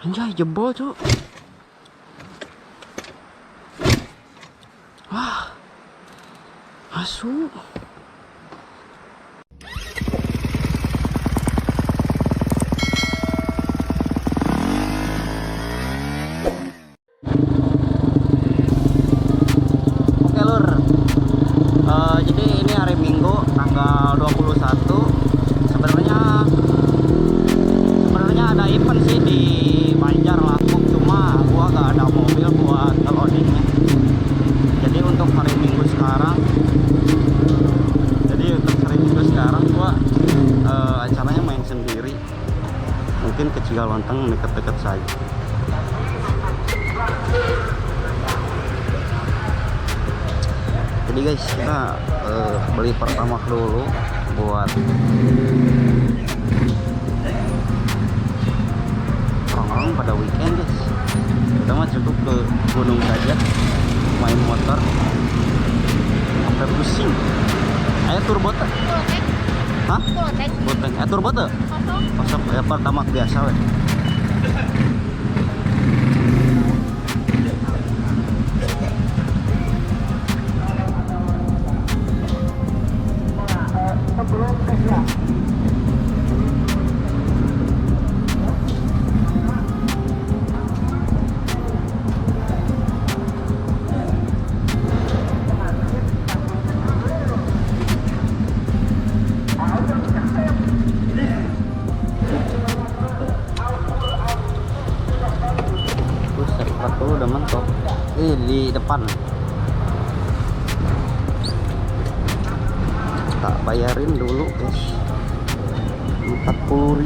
Anjay, jebol tuh. Wah, asu. Oke lur, jadi ini hari Minggu tanggal 21. Sebenarnya ada event sih di Banjar Lampung, cuma gua gak ada mobil buat ngeloadingnya. Jadi untuk hari Minggu sekarang gua acaranya main sendiri, mungkin ke Cigalontang, deket-deket saja. Jadi guys, kita beli pertamax dulu buat orang-orang pada weekend guys. Kita mah cukup ke gunung saja, main motor sampai pusing. Ayo turbo teh. Hah? Boteng. Turbo teh? Kosong. Ya pertamax biasa weh. Udah mentok di depan, tak bayarin dulu guys, 40.000.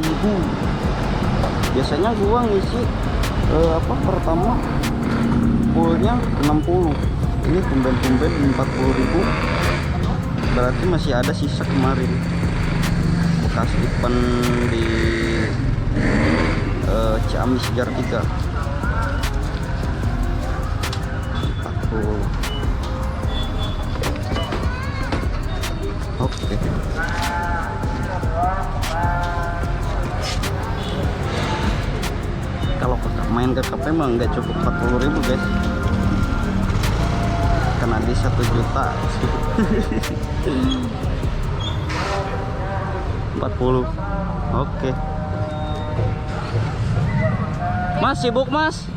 biasanya gua ngisi pertama fullnya 60, ini tumben-tumben 40.000, berarti masih ada sisa kemarin bekas event di Ciamis Jar 3. Oke. Kalau main ke kafe mah nggak cukup 40.000 guys, kena di 1 juta. 40. Oke. Mas sibuk mas?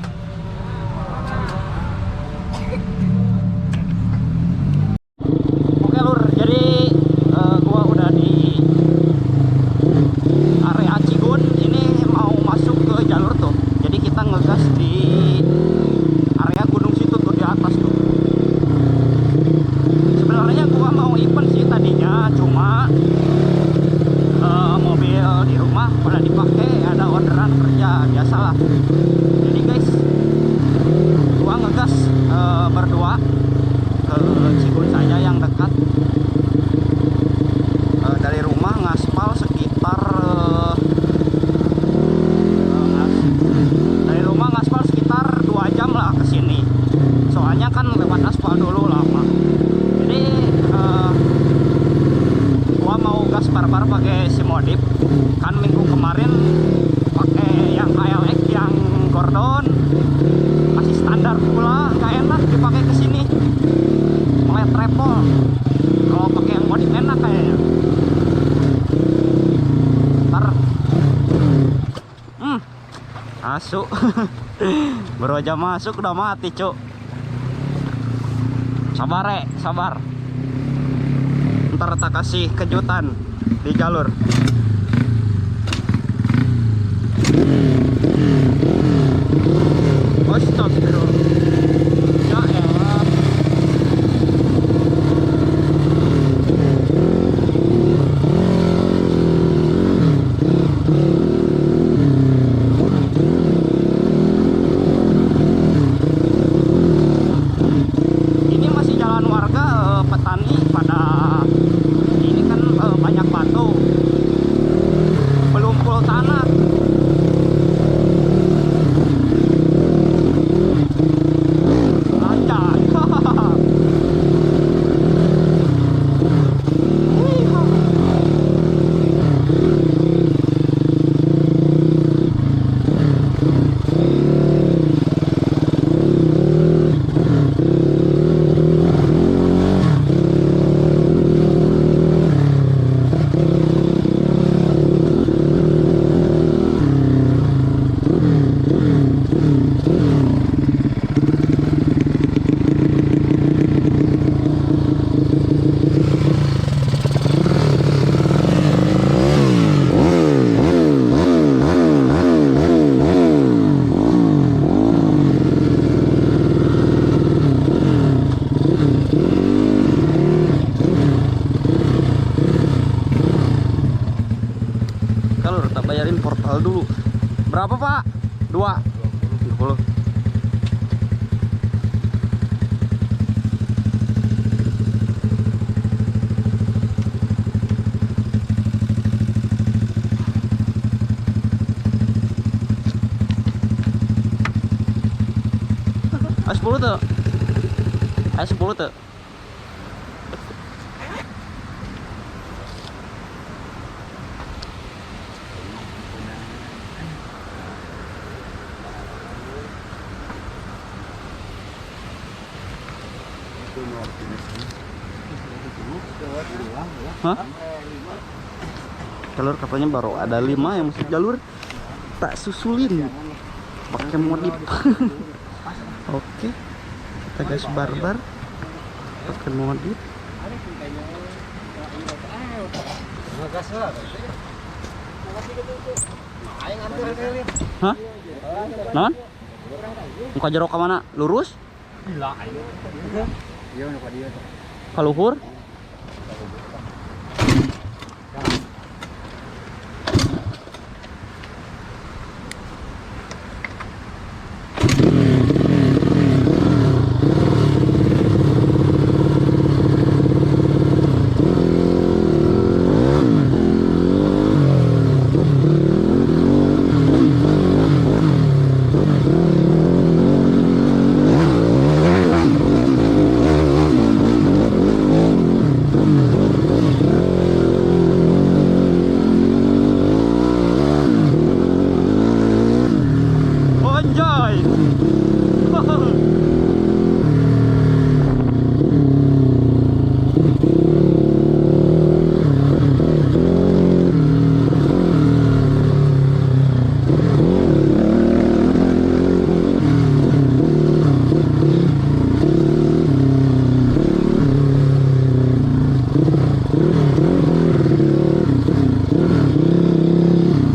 Jadi guys, gua ngegas berdua ke Cigun saja yang dekat. Dari rumah ngaspal sekitar dari rumah ngaspal sekitar 2 jam lah ke sini. Soalnya kan lewat aspal dulu lama. Jadi gua mau gas barbar pakai si modif. Kan minggu kemarin pakai yang KLX yang Gordon masih standar pula, nggak enak dipakai ke sini, mulai travel. Kalau pakai yang modif enak kayaknya. Ntar masuk baru aja masuk udah mati cuk. Sabar sabar, ntar tak kasih kejutan di jalur. Astagfirullah. Ya elah. Ini masih jalan warga, petani pada ini kan banyak batu, belum full tanah. Berapa Pak? 2. 20. Ayo 10 tuh. Ayo 10 tuh. Hah? Jalur katanya baru ada 5 yang masuk jalur, tak susulin pakai modif. Oke, kita gas barbar pakai modif. Hah? Non? Muka jeruk ke mana? Lurus? Ka luhur?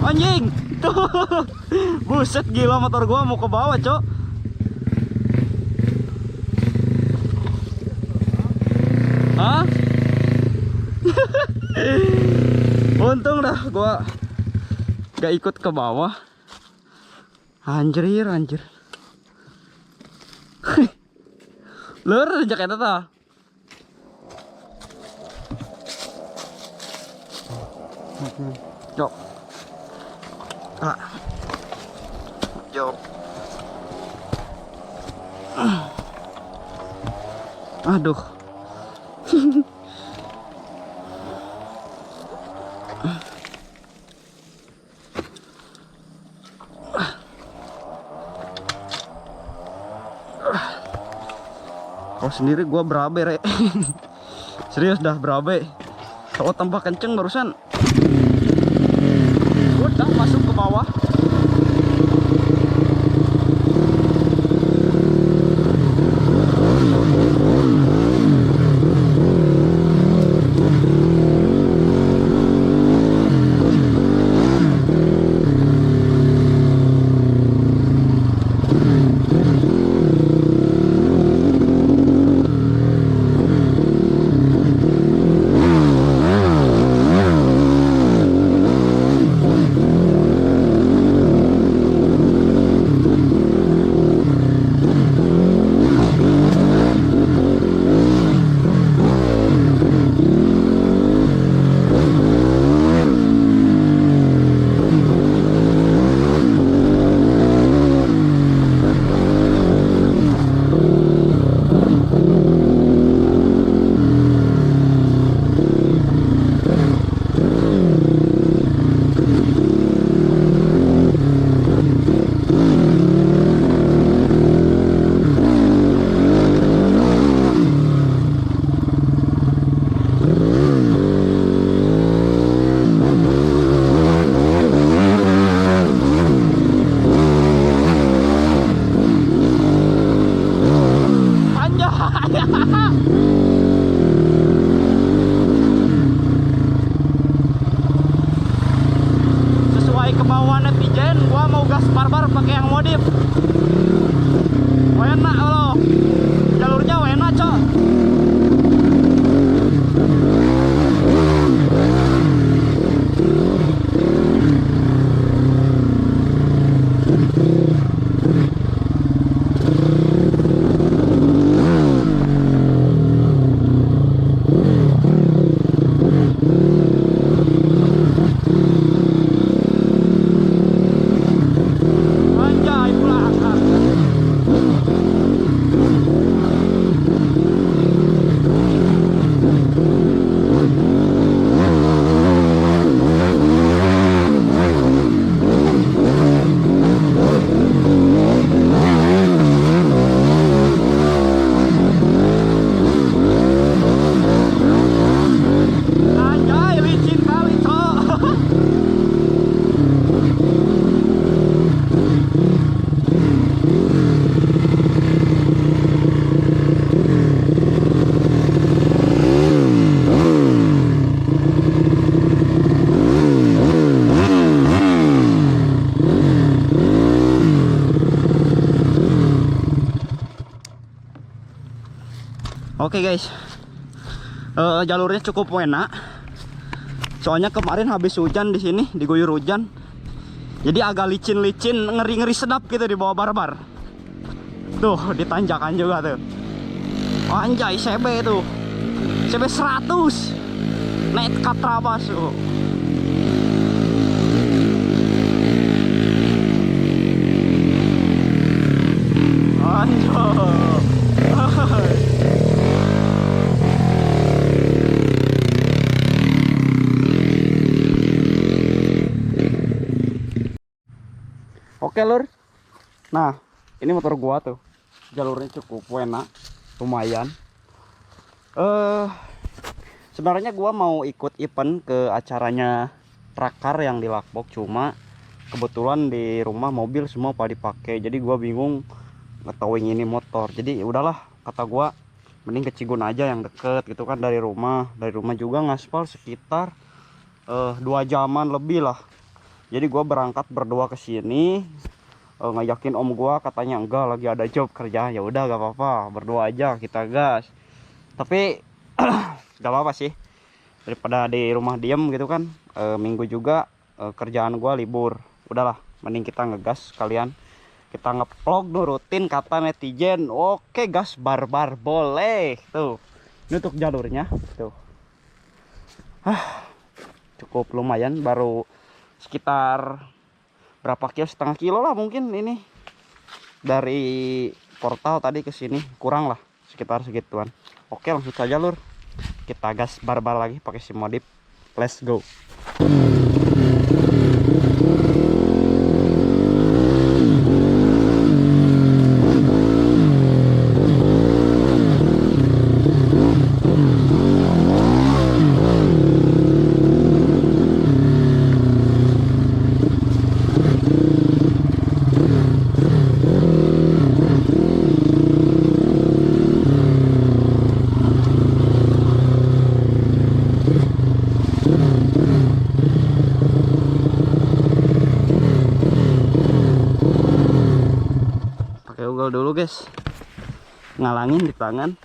Anjing, tuh, buset gila motor gua mau ke bawah, Cok. Hah? Untung dah gua gak ikut ke bawah. Anjir, anjir. Lur, jak eta tah. Cok. Ah. Yo. Aduh. Kalau sendiri gua berabe, Rek. Serius dah berabe. Kalau tambah kenceng barusan udah masuk ke bawah. Oke guys, jalurnya cukup enak. Soalnya kemarin habis hujan di sini, diguyur hujan. Jadi agak licin-licin, ngeri-ngeri sedap gitu di bawah barbar. Tuh, ditanjakan juga tuh. Anjay, CB tuh. CB 100. Naik katrabas tuh. Anjay. Oke lur. Nah, ini motor gua tuh. Jalurnya cukup enak, lumayan. Sebenarnya gua mau ikut event ke acaranya Trakar yang di Lakbok, cuma kebetulan di rumah mobil semua pada dipakai. Jadi gua bingung ngetowing ini motor. Jadi udahlah, kata gua mending ke Cigun aja yang deket gitu kan dari rumah. Dari rumah juga ngaspal sekitar 2 jaman lebih lah. Jadi gua berangkat berdua ke sini, ngajakin om gua, katanya enggak lagi ada job kerja. Ya udah gak apa-apa, berdua aja kita gas. Tapi gak apa-apa sih, daripada di rumah diem gitu kan. Minggu juga kerjaan gua libur. Udahlah, mending kita ngegas kalian. Kita ngevlog nurutin kata netizen. Oke gas barbar boleh. Tuh, ini untuk jalurnya tuh. Cukup lumayan, baru sekitar berapa kilo, setengah kilo lah mungkin ini dari portal tadi ke sini, kurang lah sekitar segituan. Oke, langsung saja lur, kita gas barbar lagi pakai si modif. Let's go. Dulu guys, ngalangin di tangan.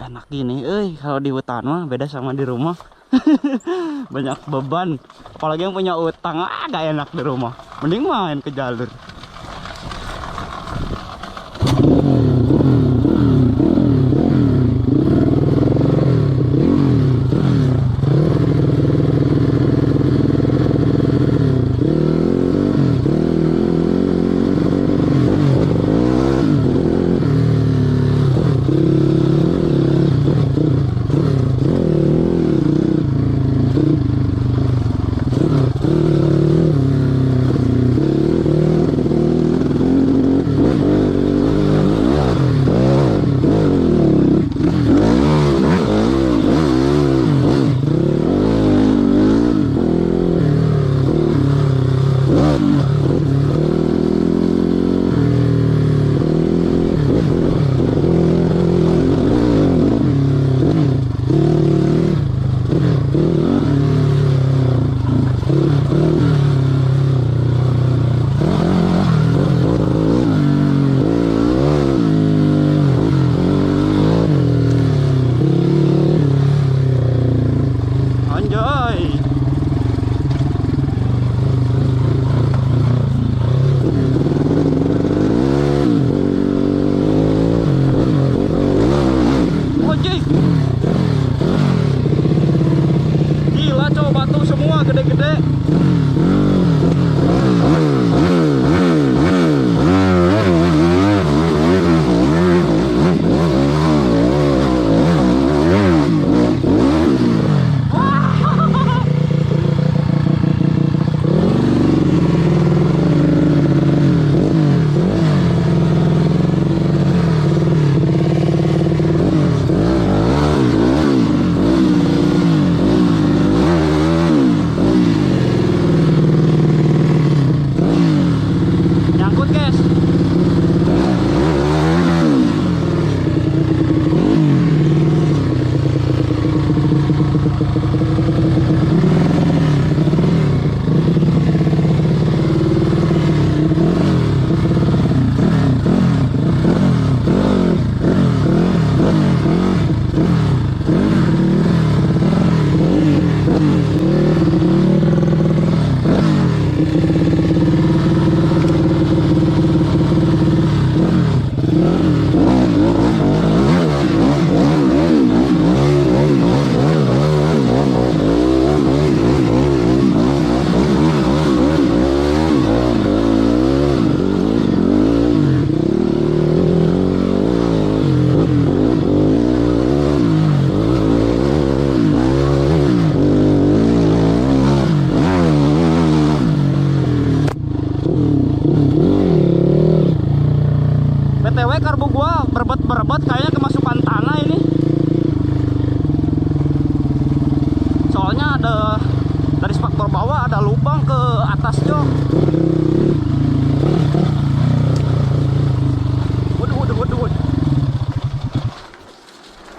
Enak gini, kalau di hutan mah beda sama di rumah. Banyak beban, apalagi yang punya utang, gak enak di rumah. Mending main ke jalur.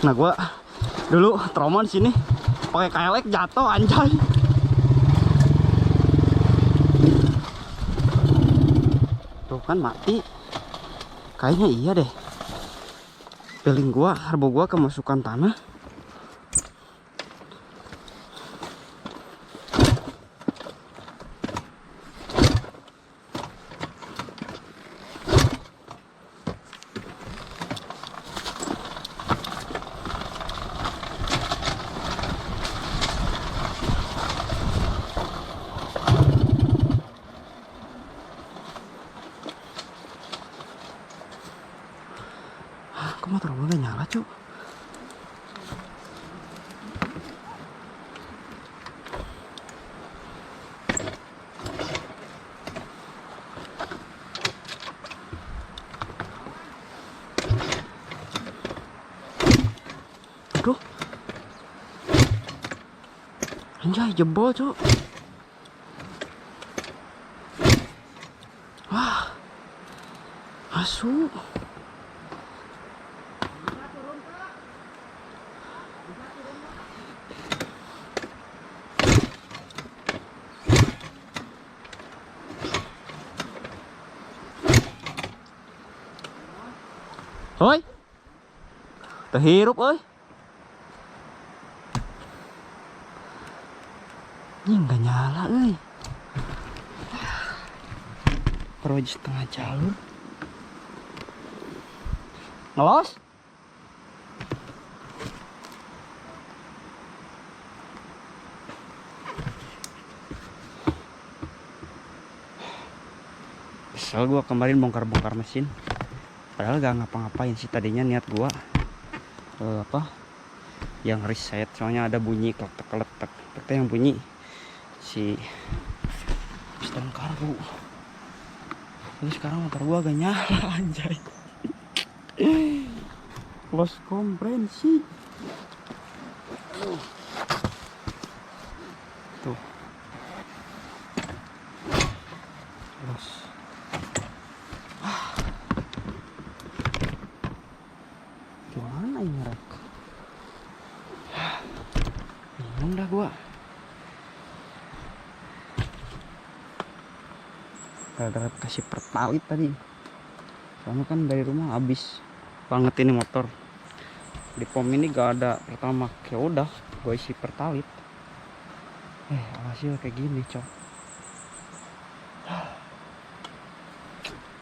Nah gua dulu trauma di sini pakai KLX jatuh anjay. Tuh kan mati. Kayaknya iya deh. Feeling gua, harbo gua kemasukan tanah. Kok motor gua gak nyala cu? Aduh, anjay jebol cu. Wah, asu. Hoi, terhirup oi. Ini nggak nyala oi. Project setengah jalur. Ngelos? Kesel gua kemarin bongkar-bongkar mesin. Padahal gak ngapa-ngapain sih, tadinya niat gua yang reset, soalnya ada bunyi kletek-kletek. Itu yang bunyi si piston karbu. Tapi sekarang motor gua agak nyala anjay. Los komprensi. Tuh. Los. Gimana ini rek? Bingung dah gua. Gara-gara kasih pertalit tadi. Soalnya kan dari rumah habis banget ini motor. Di pom ini gak ada pertamax. Ya udah, gue isi pertalit. Hasil kayak gini, cok.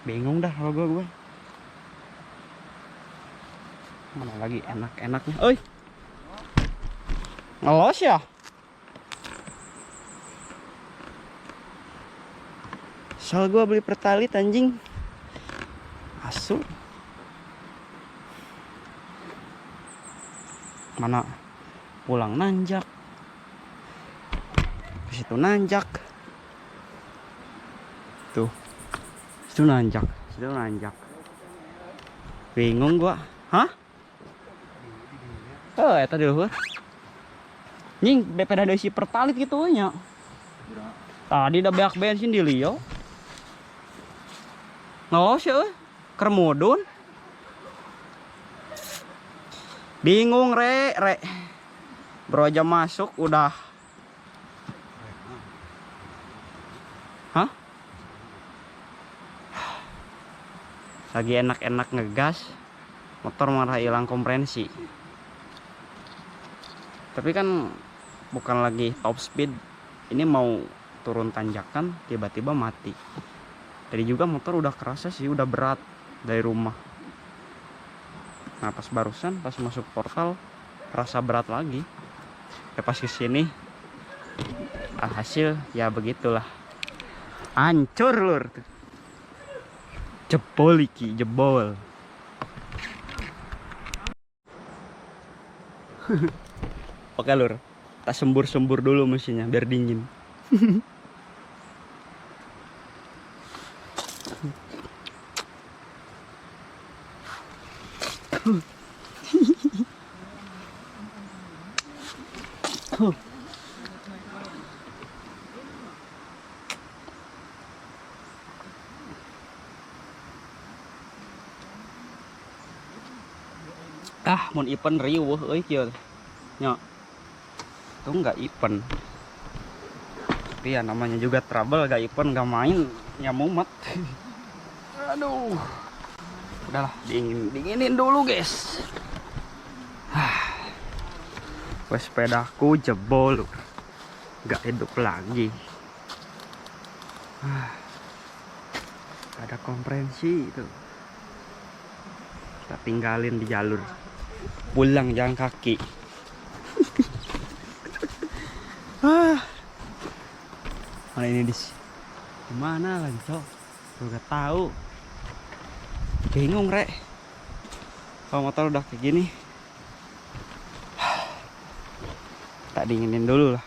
Bingung dah kalau gue. Mana lagi enak-enaknya? Oi. Ngelos ya? Soal gue beli pertalit anjing. Asu. Mana pulang nanjak. Ke situ nanjak. Tuh. Situ nanjak. Bingung gua. Hah? Oh, eta deuheur. Nying daripada ada isi pertalit gitu nya. Tadi udah beak bensin di lieu. Ngelos ya euy. Keur mudun. Bingung re. Bro aja masuk udah. Hah? Lagi enak-enak ngegas, motor malah hilang komprensi. Tapi kan bukan lagi top speed, ini mau turun tanjakan tiba-tiba mati. Tadi juga motor udah kerasa sih, udah berat dari rumah. Nah pas barusan pas masuk portal kerasa berat lagi. Ya pas kesini hasil ya begitulah, hancur lur. Jebol iki, jebol. Oke lur, kita sembur-sembur dulu mesinnya biar dingin. Yah, mun event riuh euy kieu. Nya. Tuh enggak event. Tapi ya namanya juga trouble, gak event, gak main, ya mumet. Aduh. Udahlah, dinginin dulu, guys. Wes sepedaku jebol. Gak hidup lagi. Ada kompresi itu. Kita tinggalin di jalur. Pulang jalan kaki. Mana ini dis? Gimana lagi cok? Gak tahu. Bingung rek. Kalau motor udah kayak gini, tak dinginin dulu lah.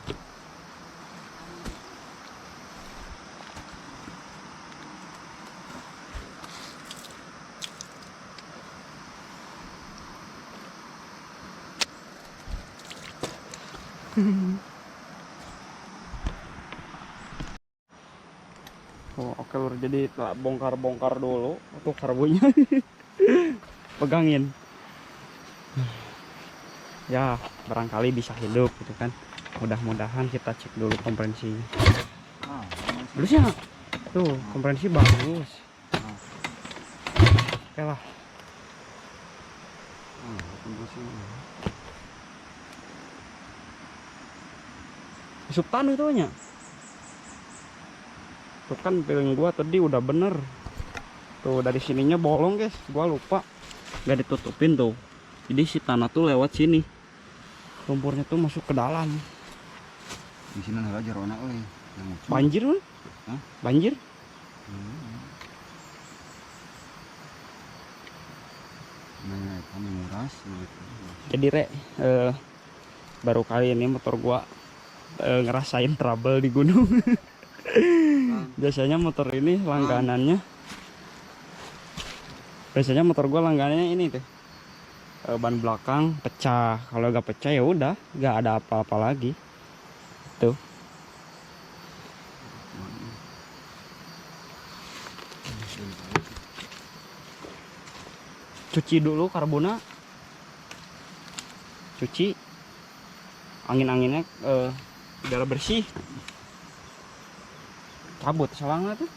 Oh, oke lur, jadi bongkar-bongkar dulu untuk karbonya. Pegangin. Ya, barangkali bisa hidup gitu kan. Mudah-mudahan kita cek dulu komprensinya. Bagus ya? Tuh, komprensi bagus. Oke lah. Subtan itu nya. Tuh kan piring gua tadi udah bener. Tuh dari sininya bolong guys, gua lupa nggak ditutupin tuh. Jadi si tanah tuh lewat sini, lumpurnya tuh masuk ke dalam. Di sini ada jerona euy. Banjir mah? Banjir? Nah, kami nguras gitu. Jadi rek, baru kali ini motor gua ngerasain trouble di gunung. Biasanya motor ini langganannya. Biasanya motor gua langganannya ini tuh. Ban belakang pecah. Kalau gak pecah ya udah, gak ada apa-apa lagi. Tuh. Cuci dulu karbona. Cuci. Angin-anginnya biar bersih. Cabut selangnya tuh.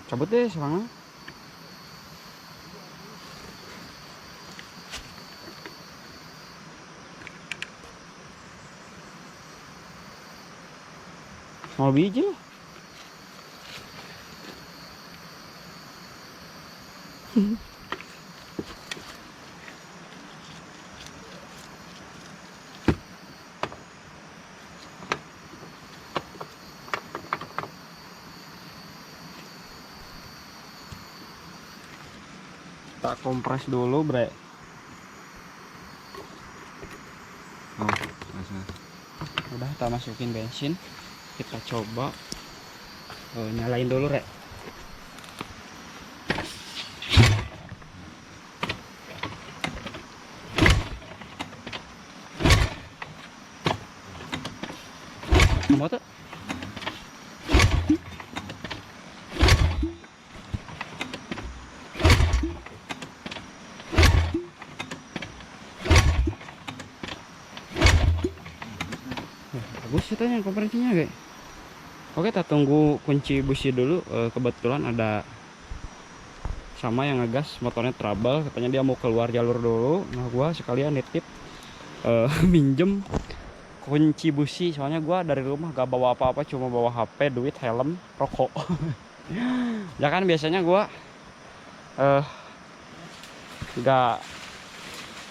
Cabut deh selangnya. Mau biji lah. Tak kompres dulu bre. Udah kita masukin bensin, kita coba nyalain dulu rek. Mau tuh? Bagus katanya kompresinya kayak. Oke, kita tunggu kunci busi dulu. Kebetulan ada sama yang ngegas, motornya trouble, katanya dia mau keluar jalur dulu. Nah gua sekalian nitip minjem kunci busi, soalnya gua dari rumah gak bawa apa-apa, cuma bawa HP, duit, helm, rokok. Ya kan biasanya gua gak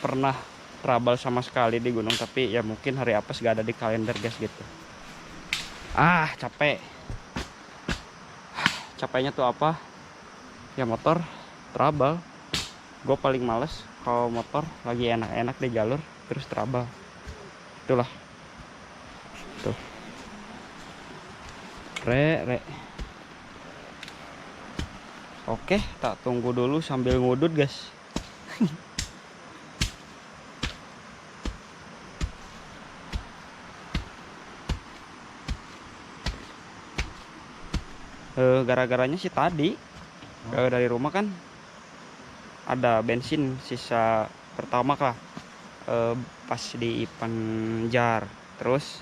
pernah trouble sama sekali di gunung, tapi ya mungkin hari apes gak ada di kalender guys gitu. Capek. Capeknya tuh apa? Ya motor trouble. Gue paling males kalau motor lagi enak-enak di jalur terus trouble. Itulah. Tuh. Re. Oke, tak tunggu dulu sambil ngudut guys. Gara-garanya sih tadi dari rumah kan ada bensin sisa pertama lah, pas di Panjar. Terus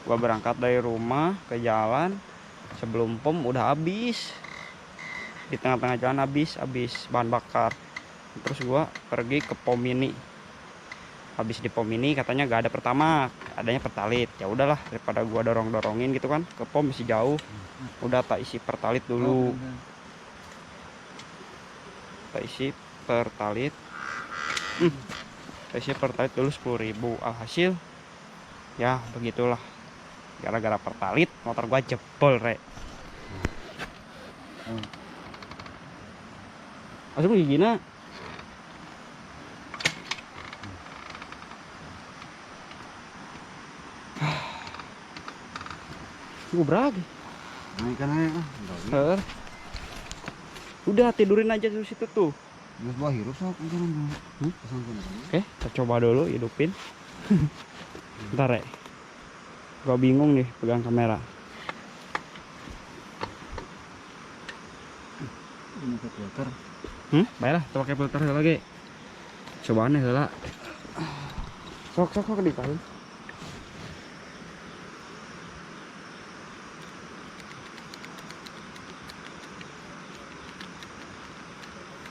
gua berangkat dari rumah ke jalan, sebelum pom udah habis, di tengah-tengah jalan habis bahan bakar. Terus gua pergi ke pom mini, habis di pom mini katanya gak ada pertamax, adanya pertalit. Ya udahlah, daripada gua dorongin gitu kan, ke pom masih jauh, udah tak isi pertalit dulu. Tak isi pertalit dulu 10.000. Alhasil ya begitulah, gara-gara pertalit motor gua jebol rek. Langsung gimana? Gue beragi. Naikkan aja. Udah tidurin aja di situ tuh. Terus bawa hirup sok jangan dulu. Oke, kita coba dulu hidupin. Bentar ya. Gua bingung nih pegang kamera. Ini ke filter. Baiklah, kita pakai filter lagi. Cobaan ya lah. Sok dikasih.